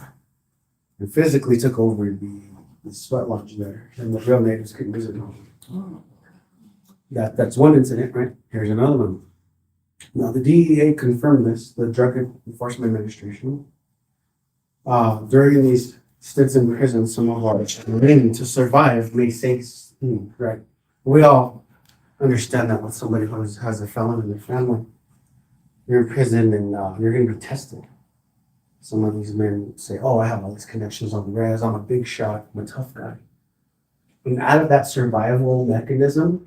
and physically took over the sweat lodge there, and the real natives couldn't visit them. That's one incident, right? Here's another one. Now, the DEA confirmed this, the Drug Enforcement Administration. During these stints in prison, some of our men to survive may face, right? We all understand that with somebody who has a felon in their family, you're in prison and you're going to be tested. Some of these men say, oh, I have all these connections on the res, I'm a big shot, I'm a tough guy. And out of that survival mechanism,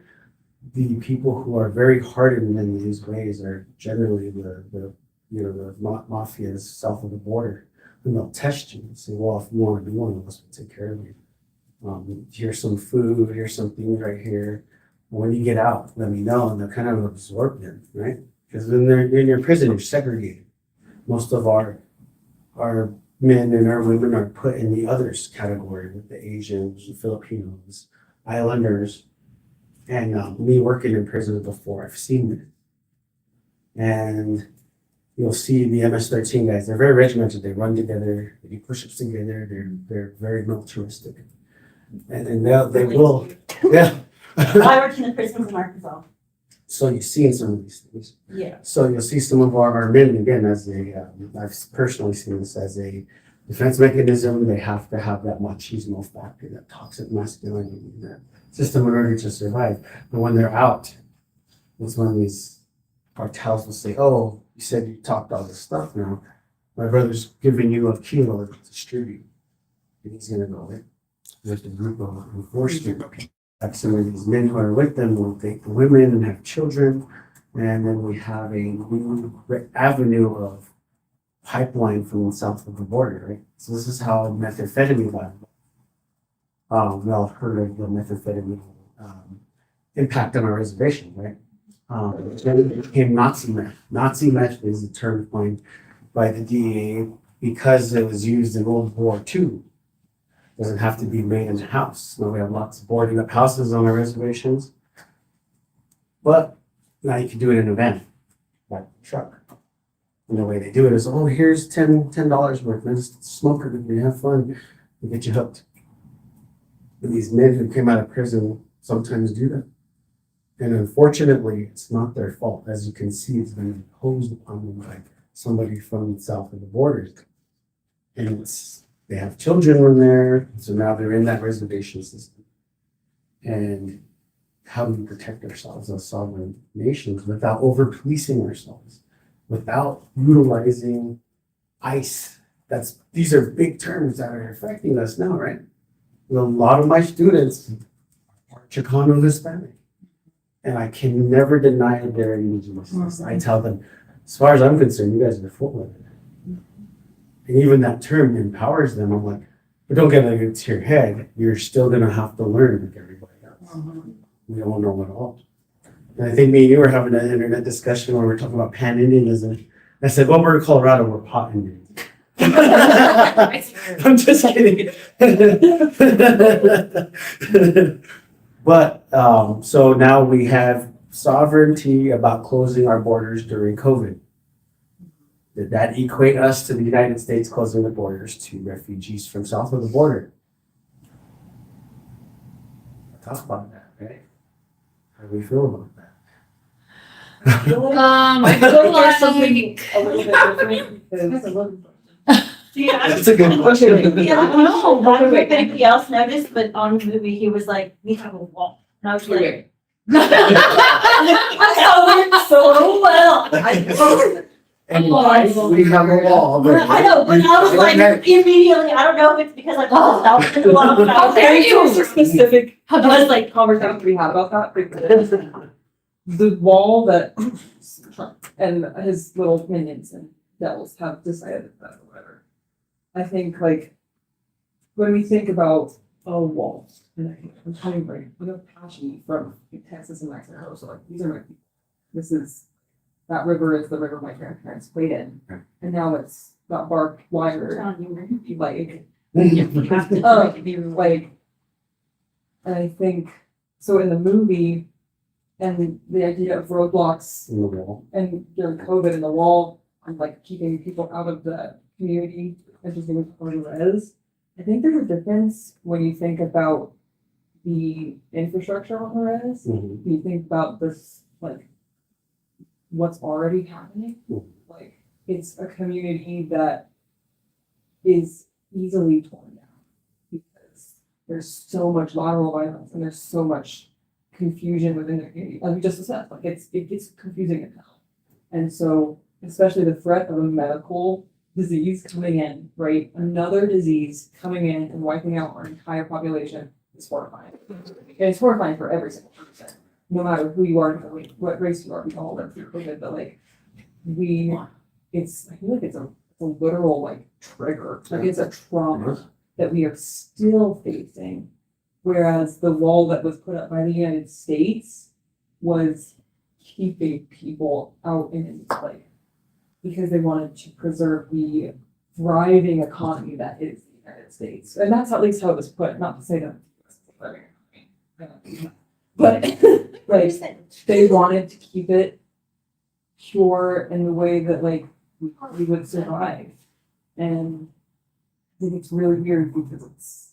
the people who are very hardened in these ways are generally the mafias south of the border. And they'll test you and say, well, if you want to be one of us, we'll take care of you. Here's some food, here's some things right here. When you get out, let me know. And they'll kind of absorb them, right? Because when they're in your prison, you're segregated. Most of our men and our women are put in the others category with the Asians, the Filipinos, Islanders. And me working in prison before, I've seen it. And you'll see the MS-13 guys, they're very regimented. They run together, they do push-ups together, they're very militaristic. And they will, yeah. I worked in the prisons in Arkansas. So you've seen some of these things. Yeah. So you'll see some of our men, again, as I've personally seen this as a defense mechanism. They have to have that machismo factor, that toxic masculinity, that system in order to survive. But when they're out, it's when these cartels will say, oh, you said you talked all this stuff now. My brother's giving you a kilo to distribute. And he's going to go in with a group of enforcement. Like some of these men who are with them will take the women and have children. And then we have a new avenue of pipeline from south of the border, right? So this is how methamphetamine got. We all heard of the methamphetamine impact on our reservation, right? Then it became Nazi meth. Nazi meth is a term coined by the DEA because it was used in World War II. Doesn't have to be made in the house. Now we have lots of boarding up houses on our reservations. But now you can do it in a van, like a truck. And the way they do it is, oh, here's $10 worth. Let's smoke it with me, have fun, and get you hooked. And these men who came out of prison sometimes do that. And unfortunately, it's not their fault. As you can see, it's been imposed upon them by somebody from south of the borders. And they have children when they're, so now they're in that reservation system. And how do we protect ourselves as sovereign nations without over-policing ourselves, without utilizing ICE? These are big terms that are affecting us now, right? A lot of my students are Chicano Hispanic. And I can never deny their indigenous. I tell them, as far as I'm concerned, you guys are full of it. And even that term empowers them. I'm like, but don't get it into your head. You're still going to have to learn like everybody else. We don't know it all. And I think me and you were having an internet discussion where we were talking about Pan-Indianism. I said, well, we're in Colorado, we're pot Indians. I'm just kidding. But so now we have sovereignty about closing our borders during COVID. Did that equate us to the United States closing the borders to refugees from south of the border? Talk about that, right? How do we feel about that? I feel There's something like a little bit different. Yeah, That's a good question. yeah, I don't know, I don't know if anybody else noticed, but on the movie, he was like, we have a wall. And I was like, I know it so well. And why we have a wall. but- I know, but I was like, immediately, I don't know if it's because I thought that was a lot of. How very specific. I was like, Conversation we had about that, because the wall that Trump and his little minions and devils have decided that or whatever. I think like when we think about a wall, and I'm coming right, I'm Apache from Texas and Mexico, so like these are my people. This is that river is the river my grandparents played in, and now it's got barbed wire. Like, like, and I think so in the movie, and the idea of roadblocks In the wall. and during COVID and the wall and like keeping people out of the community and just doing res. I think there's a difference when you think about the infrastructure on the res. Mhm. You think about this like what's already happening. Mhm. Like it's a community that is easily torn down because there's so much lateral violence and there's so much confusion within the community. As we just said, like it gets confusing as hell. And so, especially the threat of a medical disease coming in, right? Another disease coming in and wiping out our entire population is horrifying. And it's horrifying for every single person, no matter who you are, what race you are. We all live through COVID, but like I feel like it's a literal like trigger. Like it's a trauma that we are still facing. Whereas the wall that was put up by the United States was keeping people out in like because they wanted to preserve the thriving economy that is the United States. And that's at least how it was put, not to say that but like they wanted to keep it pure in the way that like we would survive. And I think it's really weird because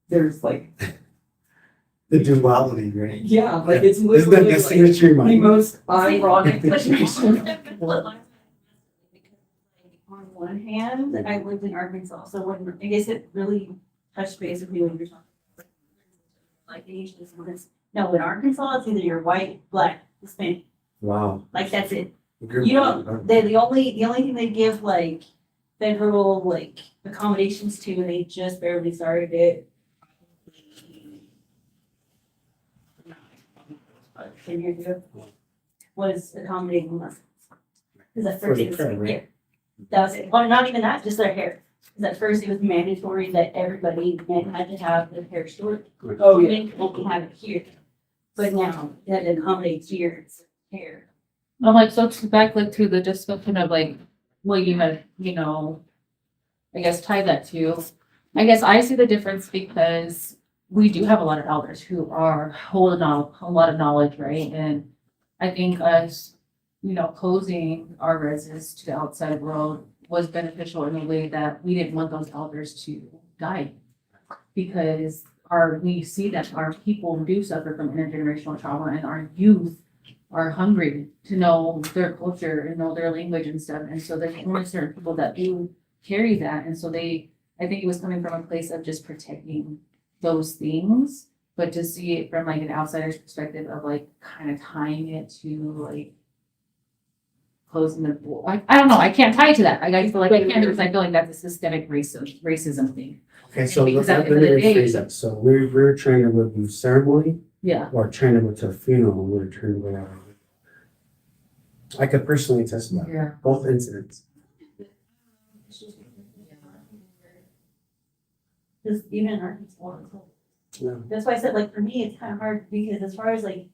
there's like The duality, right? yeah, like it's Isn't that literally the like symmetry the mind? most ironic Because situation. on one hand, I lived in Arkansas, so when, I guess it really touched base with me when you're talking. Like, no, in Arkansas, it's either you're white, black, Hispanic, Wow. like, that's it. You don't, the only thing they give, like, federal, like, accommodations to, and they just barely started it. 10 years ago, was accommodating Muslims. Because at For first the it was, prayer, right? yeah, that was it. Well, not even that, just their hair. Because at first it was mandatory that everybody men had to have their hair short. Oh yeah. Women could only have it here. But now, that accommodates here, hair. I'm like, so to back like to the discussion of like, well, you had, I guess tie that to. I guess I see the difference because we do have a lot of elders who are holding on a lot of knowledge, right? And I think us, closing our reses to the outside world was beneficial in a way that we didn't want those elders to die. Because we see that our people do suffer from intergenerational trauma and our youth are hungry to know their culture and know their language and stuff. And so there's only certain people that do carry that. And so I think it was coming from a place of just protecting those things, but to see it from like an outsider's perspective of like kind of tying it to like closing the door. I don't know. I can't tie it to that. I feel like I can't because I feel like that's a systemic racism thing. Okay, so Because let at me the end of the day- rephrase that. So we're trying to go to ceremony Yeah. or trying to go to a funeral, and we're trying to go out. I could personally attest to that, Yeah. both incidents. Because even in Arkansas, Yeah. that's why I said, like, for me, it's kind of hard because as far as like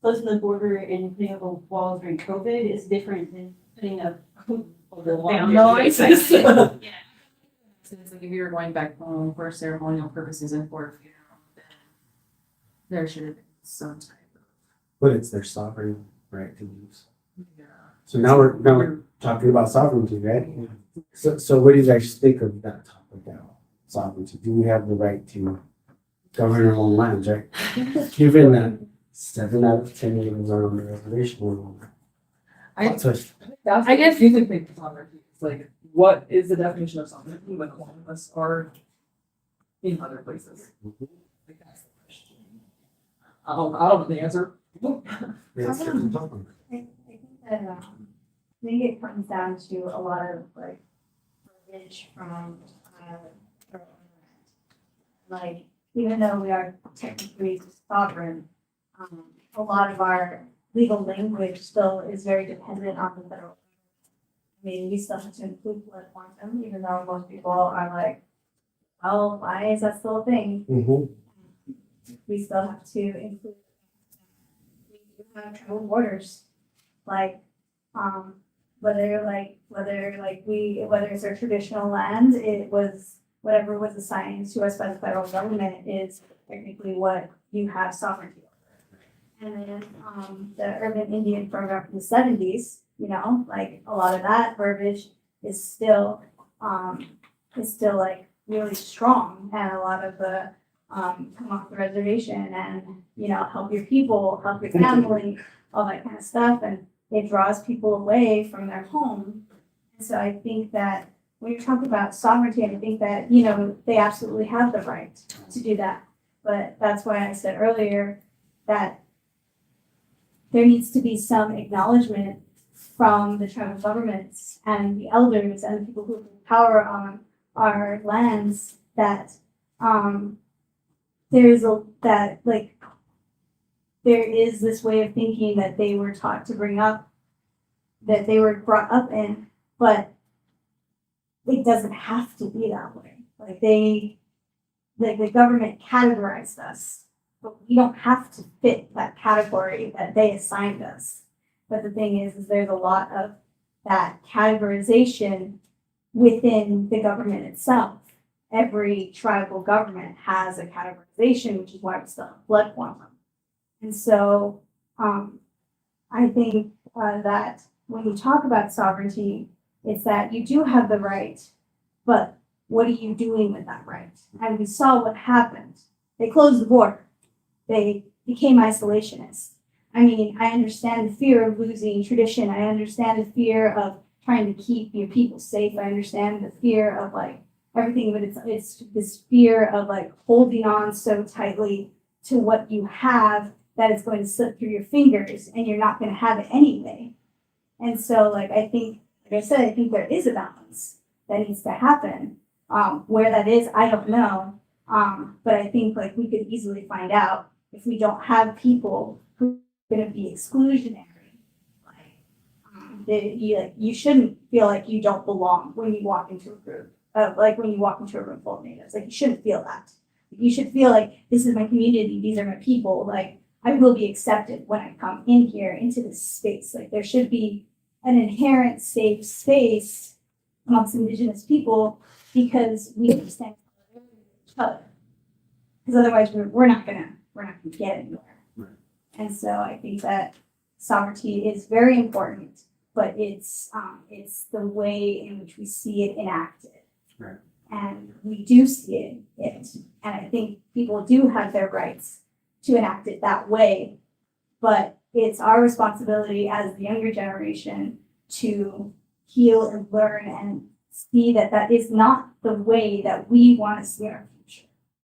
closing the border and putting up a wall during COVID is different than putting up. No, I see. Yeah. So it's like if you were going back home for ceremonial purposes and for a funeral, then there should have been some type But it's their sovereign right to use. of. Yeah. So now we're talking about sovereignty, right? So what do you guys think of that topic now? Sovereignty. Do we have the right to govern our own lands, right? Given that 7 out of 10 natives are on the reservation. I So That's I guess- you can think of sovereignty. It's like, what is the definition of sovereignty when all of us are in other places? Like, that's the question. I don't know the answer. it's different topic. I think that, I think it comes down to a lot of like privilege from, our own land. Like, even though we are technically sovereign, a lot of our legal language still is very dependent on the federal. mean, we still have to include blood quantum, even though most people are like, oh, why is that still a thing? We still have to include. We do have travel borders, like, whether it's our traditional land, it was, whatever was assigned to us by the federal government is technically what you have sovereignty over. And then, the urban Indian program from the seventies, you know, like, a lot of that verbiage is still like really strong, and a lot of the, come off the reservation and, you know, help your people, help your family, all that kind of stuff, and it draws people away from their home. And so I think that when you're talking about sovereignty, I think that, you know, they absolutely have the right to do that. But that's why I said earlier that there needs to be some acknowledgement from the tribal governments and the elders and the people who have power on our lands that there is this way of thinking that they were taught to bring up, that they were brought up in, but it doesn't have to be that way. Like the government categorized us, but we don't have to fit that category that they assigned us. But the thing is there's a lot of that categorization within the government itself. Every tribal government has a categorization, which is why we still have blood quantum. And so I think that when you talk about sovereignty, it's that you do have the right, but what are you doing with that right? And we saw what happened. They closed the border. They became isolationists. I mean, I understand the fear of losing tradition. I understand the fear of trying to keep your people safe. I understand the fear of like everything, but it's this fear of like holding on so tightly to what you have that it's going to slip through your fingers and you're not going to have it anyway. And so like I think, like I said, I think there is a balance that needs to happen. Where that is, I don't know. But I think like we could easily find out if we don't have people who are going to be exclusionary. You shouldn't feel like you don't belong when you walk into a group. Like when you walk into a room full of natives, like you shouldn't feel that. You should feel like this is my community, these are my people. Like I will be accepted when I come in here into this space. Like there should be an inherent safe space amongst Indigenous people because we understand each other. Because otherwise we're not gonna get anywhere. Right. And so I think that sovereignty is very important, but it's the way in which we see it enacted. Right. And we do see it. And I think people do have their rights to enact it that way. But it's our responsibility as the younger generation to heal and learn and see that that is not the way that we want to see our